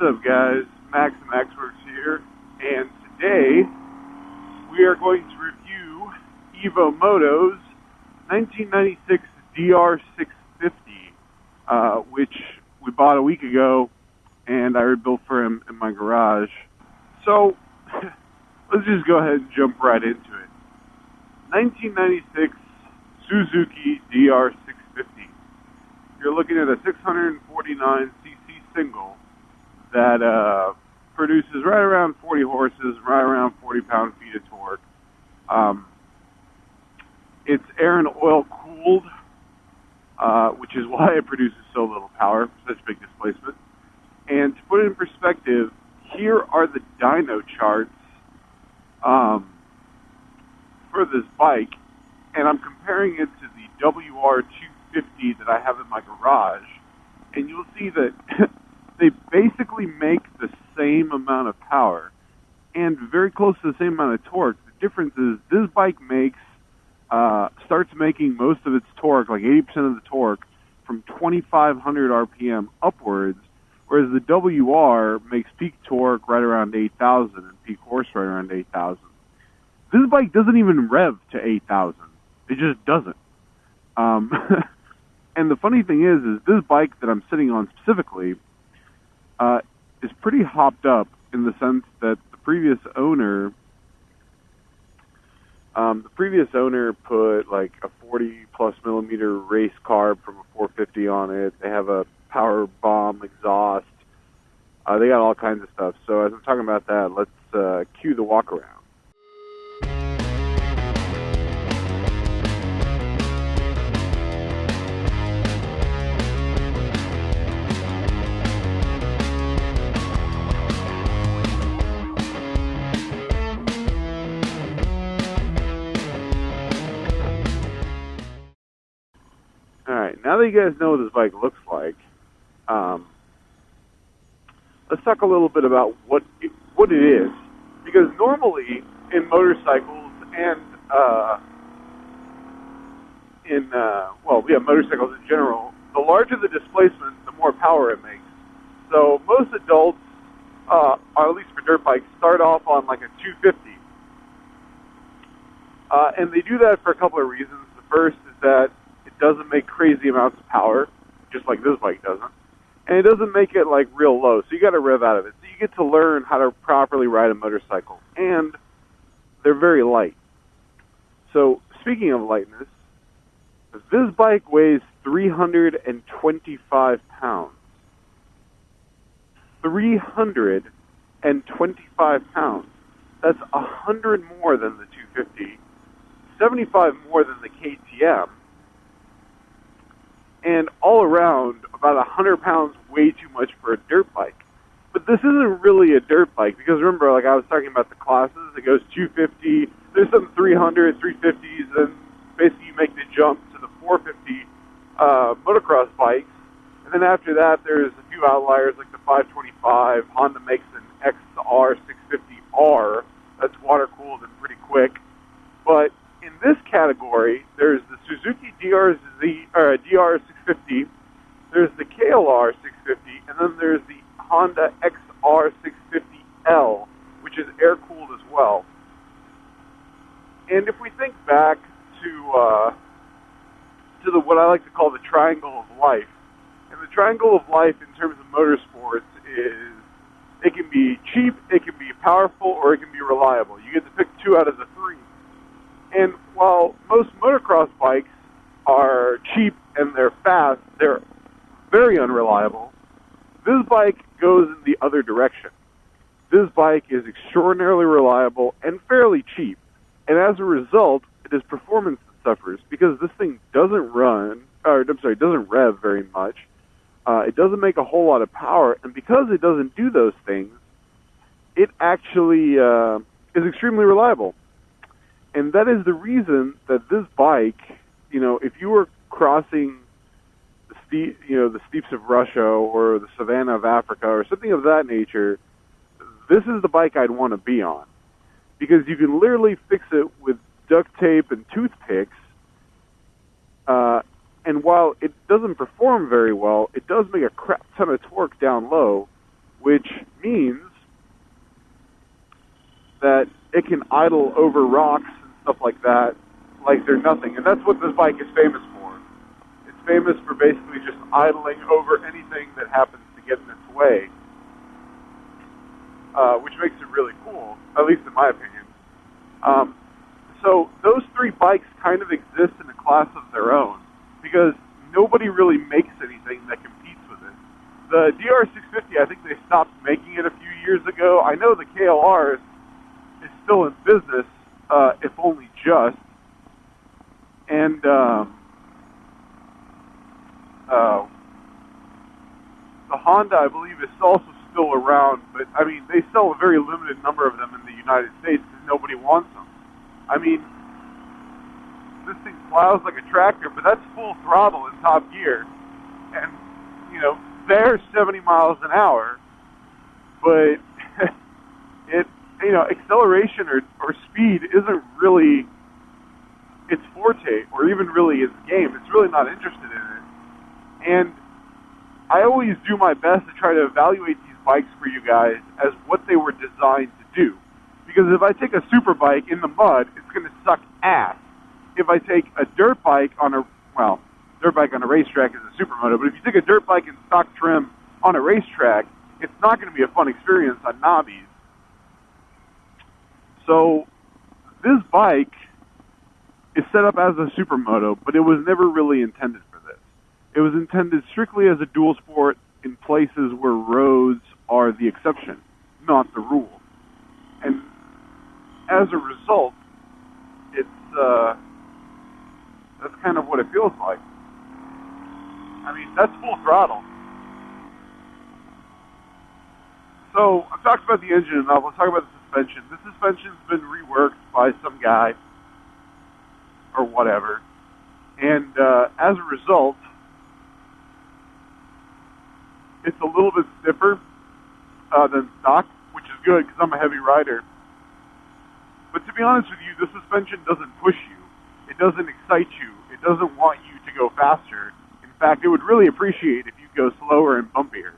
What's up, guys? MaksWerks here, and today we are going to review EvoMoto's 1996 DR650, which we bought a week ago, and I rebuilt for him in my garage. So, let's just go ahead and jump right into it. 1996 Suzuki DR650. You're looking at a 649cc single that produces right around 40 horses, right around 40 pound-feet of torque. It's air and oil cooled, which is why it produces so little power, such big displacement. And to put it in perspective, here are the dyno charts for this bike, and I'm comparing it to the WR250 that I have in my garage, and you'll see that they basically make the same amount of power and very close to the same amount of torque. The difference is this bike starts making most of its torque, like 80% of the torque, from 2,500 RPM upwards, whereas the WR makes peak torque right around 8,000 and peak horse right around 8,000. This bike doesn't even rev to 8,000. It just doesn't. And the funny thing is this bike that I'm sitting on specifically is pretty hopped up in the sense that the previous owner put like a 40+ millimeter race carb from a 450 on it. They have a power bomb exhaust. They got all kinds of stuff. So as I'm talking about that, let's cue the walk around. Alright, now that you guys know what this bike looks like, let's talk a little bit about what it is. Because normally in motorcycles and motorcycles in general, the larger the displacement, the more power it makes. So most adults, or at least for dirt bikes, start off on like a 250. And they do that for a couple of reasons. The first is that it doesn't make crazy amounts of power, just like this bike doesn't. And it doesn't make it like real low, so you got to rev out of it. So you get to learn how to properly ride a motorcycle. And they're very light. So speaking of lightness, this bike weighs 325 pounds. 325 pounds. That's 100 more than the 250, 75 more than the KTM, and all around about 100 pounds way too much for a dirt bike. But this isn't really a dirt bike, because remember, like I was talking about the classes, it goes 250, there's some 300, 350s, and basically you make the jump to the 450 motocross bikes. And then after that, there's a few outliers like the 525. Honda makes an XR650R that's water-cooled and pretty quick. But in this category, there's the Suzuki DR650, there's the KLR 650, and then there's the Honda XR650L, which is air-cooled as well. And if we think back to what I like to call the triangle of life, and the triangle of life in terms of motorsports is it can be cheap, it can be powerful, or it can be reliable. You get to pick two out of the three. And while most motocross bikes are cheap and they're fast, they're very unreliable. This bike goes in the other direction. This bike is extraordinarily reliable and fairly cheap. And as a result, it is performance that suffers because this thing doesn't doesn't rev very much. It doesn't make a whole lot of power. And because it doesn't do those things, it actually is extremely reliable. And that is the reason that this bike, if you were crossing the steppes of Russia or the savannah of Africa or something of that nature, this is the bike I'd want to be on. Because you can literally fix it with duct tape and toothpicks, and while it doesn't perform very well, it does make a crap ton of torque down low, which means that it can idle over rocks and stuff like that, like they're nothing. And that's what this bike is famous for. It's famous for basically just idling over anything that happens to get in its way, which makes it really cool, at least in my opinion. So those three bikes kind of exist in a class of their own, because nobody really makes anything that competes with it. The DR650, I think they stopped making it a few years ago. I know the KLR is still in business, if only just. And the Honda, I believe, is also still around, but I mean, they sell a very limited number of them in the United States because nobody wants them. I mean, this thing plows like a tractor, but that's full throttle in top gear. And, you know, they're 70 miles an hour, but it, you know, acceleration or speed isn't really its forte, or even really its game. It's really not interested in it. And I always do my best to try to evaluate these bikes for you guys as what they were designed to do. Because if I take a super bike in the mud, it's going to suck ass. If I take a dirt bike on a, well, dirt bike on a racetrack is a supermoto, but if you take a dirt bike in stock trim on a racetrack, it's not going to be a fun experience on knobbies. So this bike is set up as a supermoto, but it was never really intended for this. It was intended strictly as a dual sport in places where roads are the exception, not the rule. And as a result, it's that's kind of what it feels like. I mean, that's full throttle. So I've talked about the engine enough. Let's talk about the suspension. The suspension's been reworked by some guy or whatever, and as a result, it's a little bit stiffer than stock, which is good because I'm a heavy rider. But to be honest with you, the suspension doesn't push you. It doesn't excite you. It doesn't want you to go faster. In fact, it would really appreciate if you go slower and bumpier.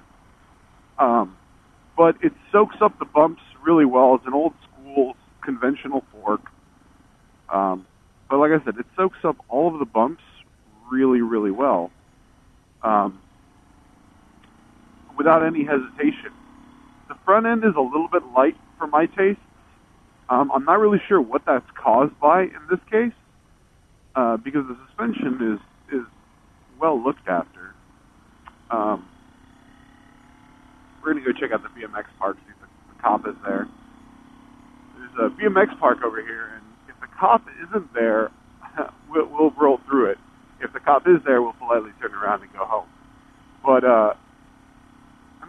But it soaks up the bumps really well. It's an old school conventional fork. But like I said, it soaks up all of the bumps really, really well, without any hesitation. The front end is a little bit light for my taste. I'm not really sure what that's caused by in this case, because the suspension is well looked after. We're going to go check out the BMX park, see if the cop is there. There's a BMX park over here, and if the cop isn't there, we'll roll through it. If the cop is there, we'll politely turn around and go home. But, I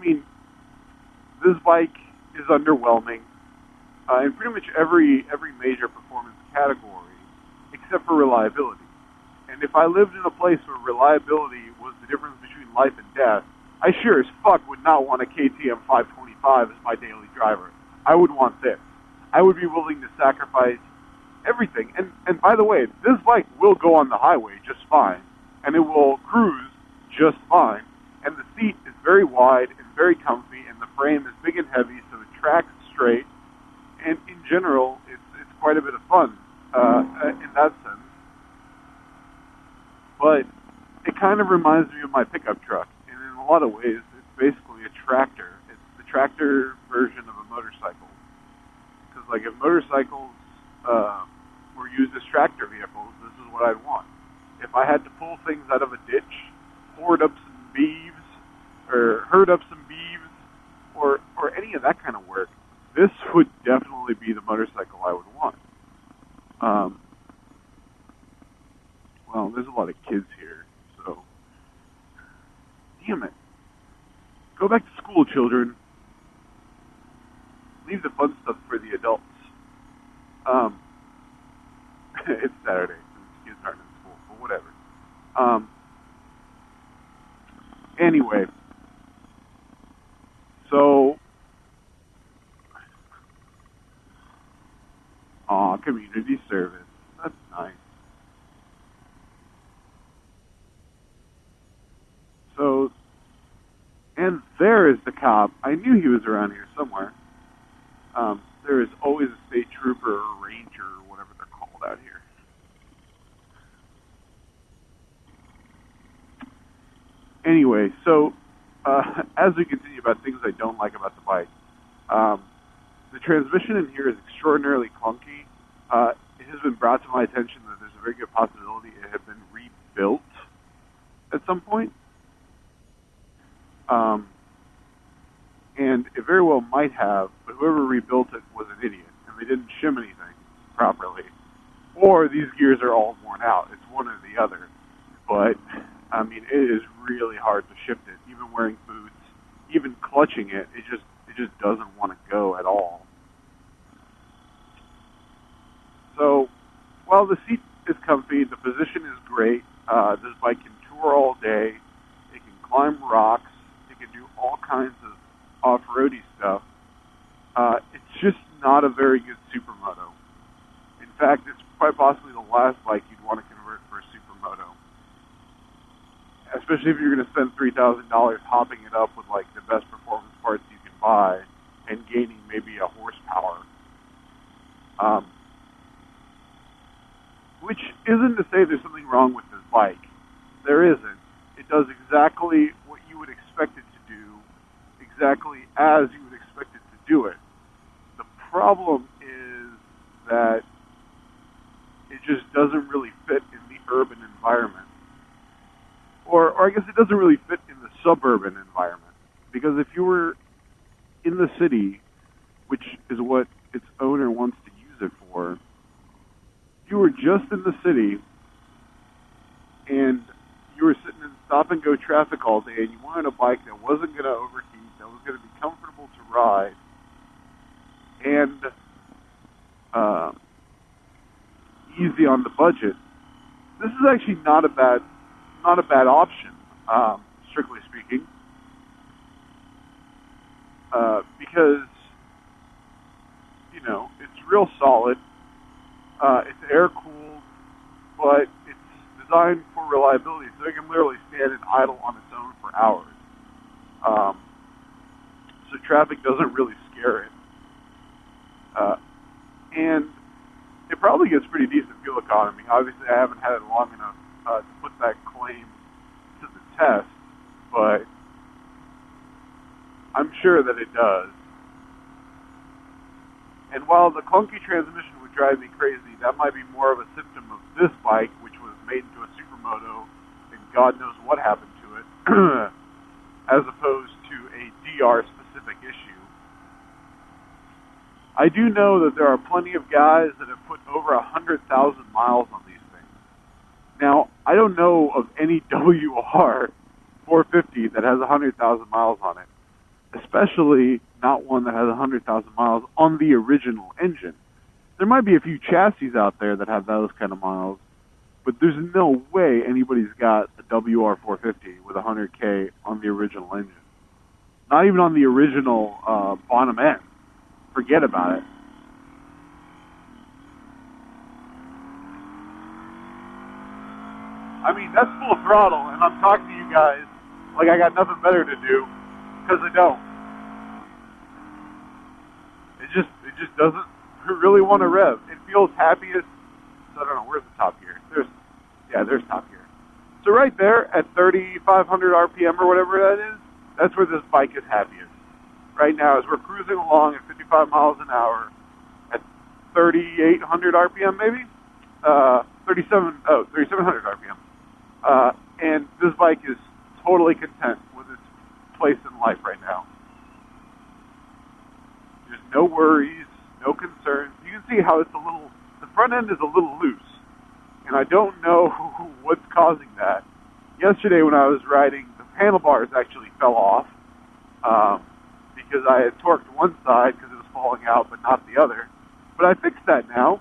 mean, this bike is underwhelming in pretty much every major performance category, except for reliability. And if I lived in a place where reliability was the difference between life and death, I sure as fuck would not want a KTM 525 as my daily driver. I would want this. I would be willing to sacrifice everything. And by the way, this bike will go on the highway just fine, and it will cruise just fine. And the seat is very wide and very comfy, and the frame is big and heavy, so it tracks straight. And in general, it's quite a bit of fun in that sense. But it kind of reminds me of my pickup truck. And in a lot of ways, it's basically a tractor. It's the tractor version of a motorcycle. Because, like, if motorcycles were used as tractor vehicles, this is what I'd want. If I had to pull things out of a ditch, hoard up some beeves, or herd up some beeves, or any of that kind of work, this would definitely be the motorcycle I would want. Well, there's a lot of kids here, so... Damn it. Go back to school, children. Leave the fun stuff for the adults. It's Saturday, so kids aren't in school, but whatever. Anyway. So... community service. That's nice. So, and there is the cop. I knew he was around here somewhere. There is always a state trooper or ranger or whatever they're called out here. Anyway, so as we continue about things I don't like about the bike, the transmission in here is extraordinarily clunky. It has been brought to my attention that there's a very good possibility it had been rebuilt at some point. And it very well might have, but whoever rebuilt it was an idiot, and they didn't shim anything properly. Or these gears are all worn out. It's one or the other. But, I mean, it is really hard to shift it. Even wearing boots, even clutching it, it just doesn't want to go at all. So, while the seat is comfy, the position is great. This bike can tour all day. It can climb rocks. It can do all kinds of off-roady stuff. It's just not a very good supermoto. In fact, it's quite possibly the last bike you'd want to convert for a supermoto. Especially if you're going to spend $3,000 hopping it up with like the best performance parts you can buy and gaining maybe a horsepower. Which isn't to say there's something wrong with this bike. There isn't. It does exactly what you would expect it to do, exactly as you would expect it to do it. The problem is that it just doesn't really fit in the urban environment. Or I guess it doesn't really fit in the suburban environment. Because if you were in the city, which is what its owner wants to use it for, if you were just in the city and you were sitting in stop-and-go traffic all day and you wanted a bike that wasn't going to overheat, that was going to be comfortable to ride, and easy on the budget, this is actually not a bad option, strictly speaking, because it's real solid. It's air-cooled, but it's designed for reliability, so it can literally stand and idle on its own for hours. So traffic doesn't really scare it. And it probably gets pretty decent fuel economy. Obviously, I haven't had it long enough to put that claim to the test, but I'm sure that it does. And while the clunky transmission would drive me crazy, that might be more of a symptom of this bike, which was made into a supermoto, and God knows what happened to it, as opposed to a DR-specific issue. I do know that there are plenty of guys that have put over 100,000 miles on these things. Now, I don't know of any WR450 that has 100,000 miles on it, especially not one that has 100,000 miles on the original engine. There might be a few chassis out there that have those kind of miles, but there's no way anybody's got a WR450 with 100K on the original engine. Not even on the original bottom end. Forget about it. I mean, that's full throttle, and I'm talking to you guys like I got nothing better to do, because I don't. It just doesn't really want to rev. It feels happiest. So I don't know, where's the top gear? There's top gear. So right there at 3,500 RPM or whatever that is, that's where this bike is happiest. Right now, as we're cruising along at 55 miles an hour at 3,800 RPM, maybe? 3,700 RPM. And this bike is totally content with its place in life right now. There's no worries, no concerns. You can see how the front end is a little loose. And I don't know what's causing that. Yesterday when I was riding, the handlebars actually fell off. Because I had torqued one side because it was falling out, but not the other. But I fixed that now.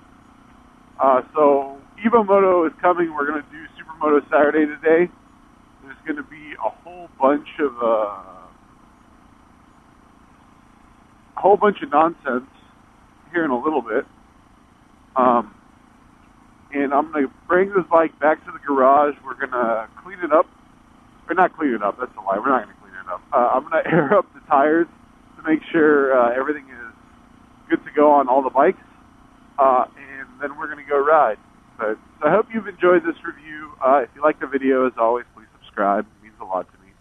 So EvoMoto is coming. We're going to do Supermoto Saturday today. There's going to be a whole bunch of nonsense here in a little bit. And I'm going to bring this bike back to the garage. We're going to clean it up. Or not clean it up. That's a lie. We're not going to clean it So I'm going to air up the tires to make sure everything is good to go on all the bikes, and then we're going to go ride. So I hope you've enjoyed this review. If you like the video, as always, please subscribe. It means a lot to me.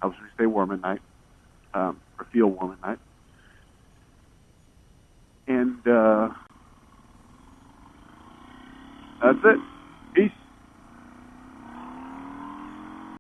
Helps me stay warm at night, or feel warm at night. And that's it.